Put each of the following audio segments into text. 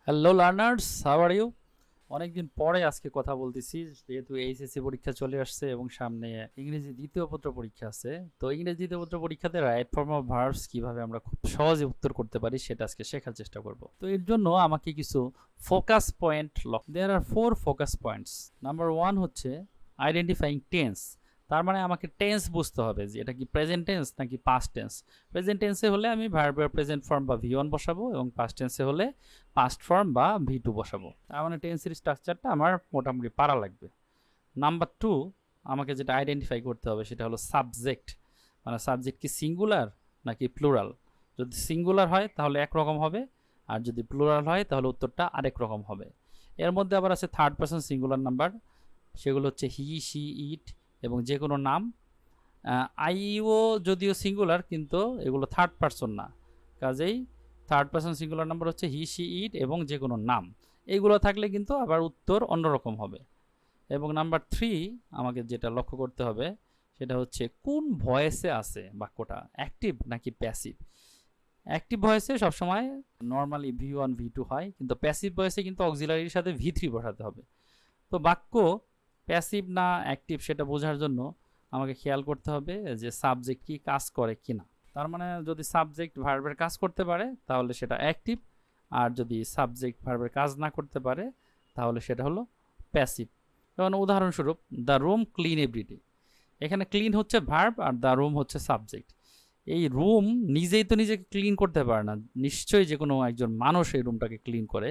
Hello learners, how are you? অনেকদিন পরে আজকে কথা বলতেছি, যেহেতু এইচএসসি পরীক্ষা চলে আসছে এবং সামনে ইংরেজি দ্বিতীয় পত্র পরীক্ষা আছে। তো ইংরেজি দ্বিতীয় পত্র পরীক্ষাতে রাইট ফর্ম অফ ভার্বস কিভাবে আমরা খুব সহজে উত্তর করতে পারি সেটা আজকে শেখার চেষ্টা করব। তো এর জন্য আমাকে কিছু ফোকাস পয়েন্ট দেয়ার আর 4 ফোকাস পয়েন্টস। নাম্বার 1 হচ্ছে আইডেন্টিফাইং টেন্স। তার মানে আমাকে টেন্স বুঝতে হবে যে এটা কি প্রেজেন্ট টেন্স নাকি পাস্ট টেন্স। প্রেজেন্ট টেন্সে হলে আমি ভার্বের প্রেজেন্ট ফর্ম বা ভি ওয়ান বসাবো, এবং পাস্ট টেন্সে হলে পাস্ট ফর্ম বা ভি টু বসাবো। তার মানে টেন্সের স্ট্রাকচারটা আমার মোটামুটি পারা লাগবে। নাম্বার 2, আমাকে যেটা আইডেন্টিফাই করতে হবে সেটা হলো সাবজেক্ট। মানে সাবজেক্ট কি সিঙ্গুলার নাকি প্লুরাল। যদি সিঙ্গুলার হয় তাহলে একরকম হবে, আর যদি প্লুরাল হয় তাহলে উত্তরটা আরেক রকম হবে। এর মধ্যে আবার আছে থার্ড পারসন সিঙ্গুলার নাম্বার, সেগুলো হচ্ছে হি, শি, ইট এবং যে কোনো নাম। আইও যদিও সিঙ্গুলার, কিন্তু এগুলো থার্ড পারসন না, কাজেই থার্ড পারসন সিঙ্গুলার নাম্বার হচ্ছে হি, শি, ইট এবং যে কোনো নাম। এইগুলো থাকলে কিন্তু আবার উত্তর অন্যরকম হবে। এবং নাম্বার 3, আমাকে যেটা লক্ষ্য করতে হবে সেটা হচ্ছে কোন ভয়েসে আছে বাক্যটা, অ্যাক্টিভ নাকি প্যাসিভ। অ্যাক্টিভ ভয়েসে সবসময় normally V one V two হয়, কিন্তু প্যাসিভ ভয়েসে কিন্তু অক্সিলারির সাথে ভি থ্রি বসাতে হবে। তো বাক্য প্যাসিভ না অ্যাক্টিভ সেটা বোঝার জন্য আমাকে খেয়াল করতে হবে যে সাবজেক্ট কি কাজ করে কিনা। তার মানে যদি সাবজেক্ট ভার্বের কাজ করতে পারে তাহলে সেটা অ্যাক্টিভ, আর যদি সাবজেক্ট ভার্বের কাজ না করতে পারে তাহলে সেটা হলো প্যাসিভ। যেমন উদাহরণস্বরূপ, দ্য রুম ক্লিন এভরিডে। এখানে ক্লিন হচ্ছে ভার্ব আর দ্য রুম হচ্ছে সাবজেক্ট। এই রুম নিজেই তো নিজেকে ক্লিন করতে পারে না, নিশ্চয়ই যে কোনো একজন মানুষ এই রুমটাকে ক্লিন করে।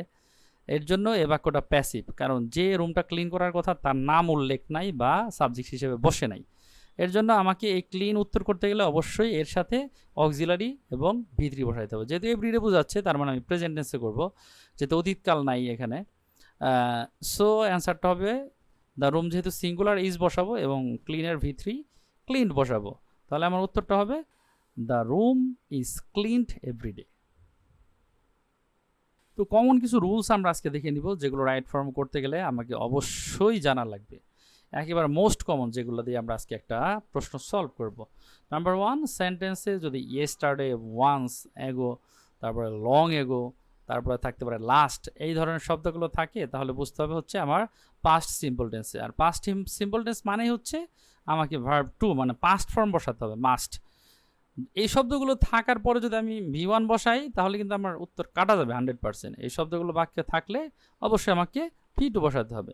এর জন্য এ বাক্যটা প্যাসিভ, কারণ যে রুমটা ক্লিন করার কথা তার নাম উল্লেখ নাই বা সাবজেক্ট হিসেবে বসে নাই। এর জন্য আমাকে এই ক্লিন উত্তর করতে গেলে অবশ্যই এর সাথে অক্সিলারি এবং ভিতরি বসাইতে হবে। যেহেতু এভরিডে বোঝাচ্ছে তার মানে আমি প্রেজেন্ট টেন্সে করবো, যেহেতু অতীতকাল নাই এখানে। সো অ্যান্সারটা হবে দ্য রুম, যেহেতু সিঙ্গুলার ইজ বসাবো এবং ক্লিনের ভিতরি ক্লিনড বসাবো, তাহলে আমার উত্তরটা হবে the room is cleaned everyday. তো কমন কিছু রুলস আমরা আজকে দেখে নিব, যেগুলো রাইট ফর্ম করতে গেলে আমাকে অবশ্যই জানা লাগবে। একেবারে মোস্ট কমন যেগুলো দিয়ে আমরা আজকে একটা প্রশ্ন সলভ করব। নাম্বার 1, সেন্টেন্সে যদি ইয়েস্টারডে, ওয়ান্স, এগো, তারপরে লং এগো, তারপরে থাকতে পারে লাস্ট, এই ধরনের শব্দগুলো থাকে তাহলে বুঝতে হবে হচ্ছে আমার পাস্ট সিম্পল টেন্সে। আর পাস্ট সিম্পল টেন্স মানেই হচ্ছে আমাকে ভার্ব টু মানে পাস্ট ফর্ম বসাতে হবে, মাস্ট। এই শব্দগুলো থাকার পরে যদি আমি ভি ওয়ান বসাই তাহলে কিন্তু আমার উত্তর কাটা যাবে 100%। এই শব্দগুলো বাক্যে থাকলে অবশ্যই আমাকে ভি টু বসাতে হবে।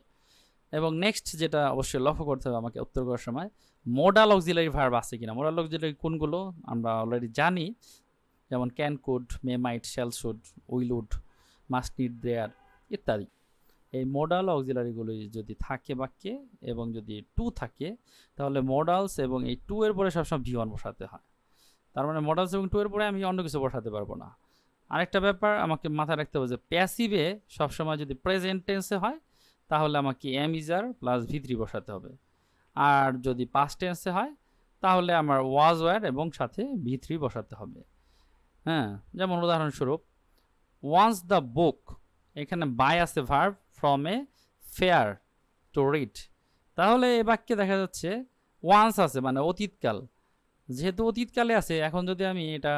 এবং নেক্সট যেটা অবশ্যই লক্ষ্য করতে হবে আমাকে উত্তর করার সময়, মোডাল অক্সিলারি ভার্ব আছে কিনা। মোডাল অক্সিলারি কোনগুলো আমরা অলরেডি জানি, যেমন can, could, may, might, shall, should, will, would, must, need, dare ইত্যাদি। এই মোডাল অক্সিলারিগুলো যদি থাকে বাক্যে এবং যদি টু থাকে তাহলে মোডালস এবং এই টু এর পরে সবসময় ভি ওয়ান বসাতে হয়। তার মানে মডালস এবং টু এর পরে আমি অন্য কিছু বসাতে পারবো না। আরেকটা ব্যাপার আমাকে মাথায় রাখতে হবে যে প্যাসিভে সবসময় যদি প্রেজেন্ট টেন্সে হয় তাহলে আমাকে এম ইজার প্লাস ভি থ্রি বসাতে হবে, আর যদি পাস্ট টেন্সে হয় তাহলে আমার ওয়াজ ওয়ার এবং সাথে ভি থ্রি বসাতে হবে। হ্যাঁ, যেমন উদাহরণস্বরূপ, ওয়ান্স দ্য বুক, এখানে বাই আছে verb, from a fair to read, তাহলে এ বাক্যে দেখা যাচ্ছে ওয়ান্স আছে মানে অতীতকাল। যেহেতু অতীতকালে আছে, এখন যদি আমি এটা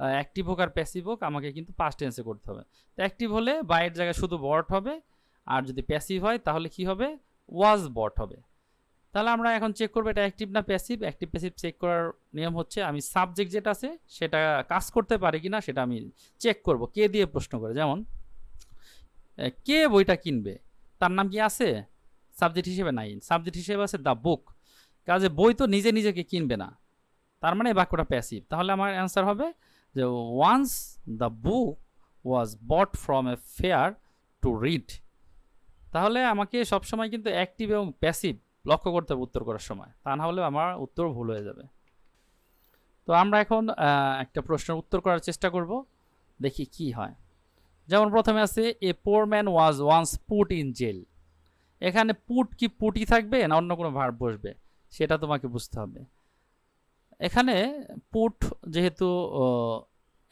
অ্যাক্টিভ হোক আর প্যাসিভ হোক আমাকে কিন্তু পাস্ট টেন্সে করতে হবে। তো অ্যাক্টিভ হলে বাইয়ের জায়গায় শুধু বট হবে, আর যদি প্যাসিভ হয় তাহলে কি হবে, ওয়াজ বট হবে। তাহলে আমরা এখন চেক করবো এটা অ্যাক্টিভ না প্যাসিভ। অ্যাক্টিভ প্যাসিভ চেক করার নিয়ম হচ্ছে আমি সাবজেক্ট যেটা আছে সেটা কাজ করতে পারে কিনা সেটা আমি চেক করব কে দিয়ে প্রশ্ন করে। যেমন কে বইটা কিনবে, তার নাম কি আছে, সাবজেক্ট হিসেবে নাই, সাবজেক্ট হিসেবে আছে দ্য বুক। কাজে বই তো নিজে নিজেকে কিনবে না, তার মানে এই বাক্যটা প্যাসিভ। তাহলে আমার অ্যান্সার হবে যে once the book was bought from a fair to read. তাহলে আমাকে সবসময় কিন্তু অ্যাক্টিভ এবং প্যাসিভ লক্ষ্য করতে হবে উত্তর করার সময়, তা না হলে আমার উত্তর ভুল হয়ে যাবে। তো আমরা এখন একটা প্রশ্নের উত্তর করার চেষ্টা করব, দেখি কি হয়। যেমন প্রথমে আছে a poor man was once put in jail. এখানে পুট কি পুটি থাকবে না অন্য কোনো ভার্ব বসবে সেটা তোমাকে বুঝতে হবে। এখানে পুট যেহেতু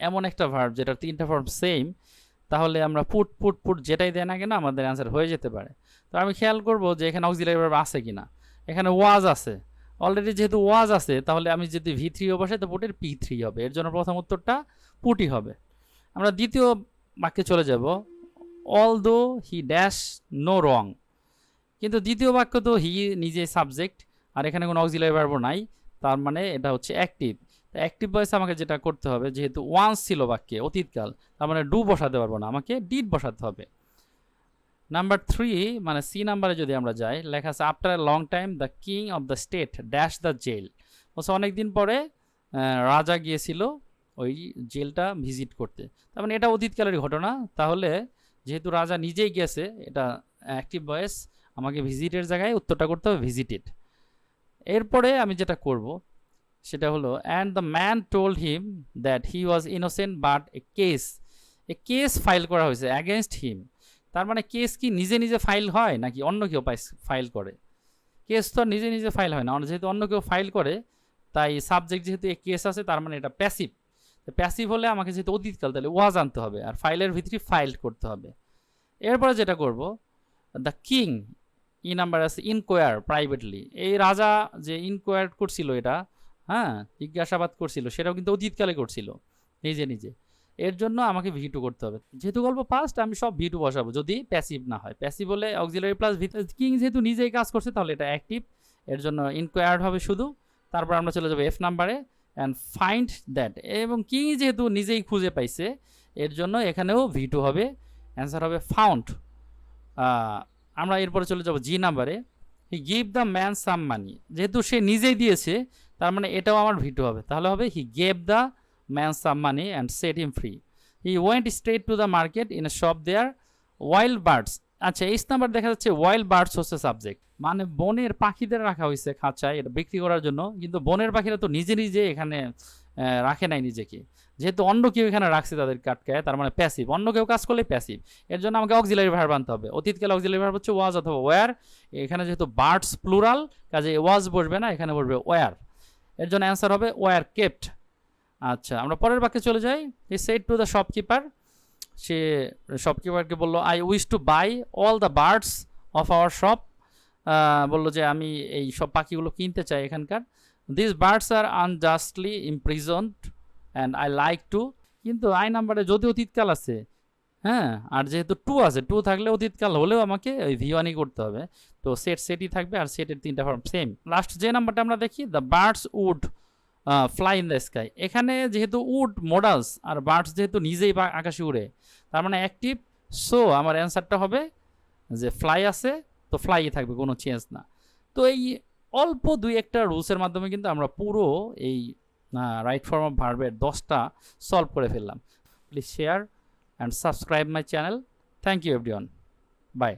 এমন একটা ভার্ব যেটার তিনটা ফর্ম সেম, তাহলে আমরা পুট পুট পুট যেটাই দেয় না কেন আমাদের অ্যান্সার হয়ে যেতে পারে। তো আমি খেয়াল করব যে এখানে অক্সিলারি ভার্ব আছে কিনা। এখানে ওয়াজ আছে, অলরেডি যেহেতু ওয়াজ আছে তাহলে আমি যদি ভি থ্রিও বসাই তো পুটের পি থ্রি হবে, এর জন্য প্রথম উত্তরটা পুটি হবে। আমরা দ্বিতীয় বাক্যে চলে যাব, although he dash no wrong. কিন্তু দ্বিতীয় বাক্য তো হি নিজে সাবজেক্ট, আর এখানে কোনো অক্সিলারি ভার্ব নাই, তার মানে এটা হচ্ছে অ্যাক্টিভ। তো অ্যাক্টিভ ভয়েস আমাকে যেটা করতে হবে, যেহেতু ওয়ান্স ছিল বাক্যে অতীতকাল, তার মানে ডু বসাতে পারবো না, আমাকে ডিড বসাতে হবে। নাম্বার 3 মানে সি নাম্বারে যদি আমরা যাই, লেখা আছে after a long time the king of the state dash the jail. বলছে অনেকদিন পরে রাজা গিয়েছিল ওই জেলটা ভিজিট করতে, তার মানে এটা অতীতকালের ঘটনা। তাহলে যেহেতু রাজা নিজেই গেছে, এটা অ্যাক্টিভ ভয়েস, আমাকে ভিজিটের জায়গায় উত্তরটা করতে হবে ভিজিটেড। এরপরে আমি যেটা করব সেটা হলো and the man told him that he was innocent but A case file করা হয়েছে অ্যাগেনস্ট হিম। তার মানে কেস কি নিজে নিজে ফাইল হয় নাকি অন্য কেউ ফাইল করে? কেস তো নিজে নিজে ফাইল হয় না, যেহেতু অন্য কেউ ফাইল করে, তাই সাবজেক্ট যেহেতু এ কেস আছে, তার মানে এটা প্যাসিভ। প্যাসিভ হলে আমাকে যেহেতু অতীতকাল, তাহলে ওয়াজ আনতে হবে, আর ফাইলের ভিতরে ফাইল করতে হবে। এরপরে যেটা করব, দ্য কিং ই নাম্বার আছে ইনকোয়ার প্রাইভেটলি। এই রাজা যে ইনকোয়ার করছিল, এটা হ্যাঁ জিজ্ঞাসাবাদ করছিল, সেটাও কিন্তু অতীতকালে করছিল নিজে নিজে। এর জন্য আমাকে ভি2 করতে হবে। যেহেতু গল্প পাস্ট, আমি সব ভি2 বসাবো যদি প্যাসিভ না হয়। প্যাসিভ হলে অক্সিলারি প্লাস ভি, কিং যেহেতু নিজেই কাজ করছে, তাহলে এটা অ্যাক্টিভ, এর জন্য ইনকোয়ার্ড হবে শুধু। তারপর আমরা চলে যাবো এফ নাম্বারে, অ্যান্ড ফাইন্ড দ্যাট, এবং কিং যেহেতু নিজেই খুঁজে পাইছে, এর জন্য এখানেও ভি2 হবে, অ্যান্সার হবে ফাউন্ড। আমরা এরপরে চলে যাব জি নাম্বারে, হি গিভ দ্য ম্যান সাম মানি। যেহেতু সে নিজেই দিয়েছে, তার মানে এটাও আমার ভি2 হবে, তাহলে হবে he gave the man some money and set him free. He went straight to the market in a shop there wild birds. আচ্ছা, এইচ নাম্বার দেখা যাচ্ছে ওয়াইল্ড বার্ডস হচ্ছে সাবজেক্ট, মানে বনের পাখিদের রাখা হয়েছে খাঁচায় এটা বিক্রি করার জন্য, কিন্তু বনের পাখিরা তো নিজে নিজে এখানে রাখে নাই নিজেকে, যেহেতু অন্য কেউ এখানে রাখছে তাদের কাটকায়, তার মানে প্যাসিভ, অন্য কেউ কাজ করলে প্যাসিভ। এর জন্য আমাকে অক্সিলারি ভার্ব আনতে হবে। অতীতকালে অক্সিলারি ভার্ব হচ্ছে ওয়াজ অথবা ওয়্যার, এখানে যেহেতু বার্ডস প্লুরাল, কাজে ওয়াজ বসবে না, এখানে বসবে ওয়্যার। এর জন্য অ্যান্সার হবে ওয়্যার কেপ্ট। আচ্ছা, আমরা পরের বাক্যে চলে যাই। He said to the shopkeeper, সে শপকিপারকে বললো I wish to buy all the birds of our shop. বললো যে আমি এই সব পাখিগুলো কিনতে চাই এখানকার। This birds are unjustly imprisoned and I like to. কিন্তু আই নাম্বারে যদি অতীতকাল আছে, হ্যাঁ, আর যেহেতু টু আছে, টু থাকলে অতীতকাল হলেও আমাকে ওই ভি1ই করতে হবে। তো সেটই থাকবে, আর সেটের 3টা ফর্ম সেম। লাস্ট যে নাম্বারটা আমরা দেখি, the birds would fly in the sky. এখানে যেহেতু উড মডালস, আর বার্ডস যেহেতু নিজেই আকাশে উড়ে, তার মানে অ্যাক্টিভ। সো আমার অ্যান্সারটা হবে যে ফ্লাই আছে, তো ফ্লাই থাকবে, কোনো চেঞ্জ না। তো এই অল্প 2-1টা রুলসের মাধ্যমে কিন্তু আমরা পুরো এই রাইট ফর্ম অফ ভার্বের 10টা সলভ করে ফেললাম। Please share and subscribe my channel. Thank you everyone, by.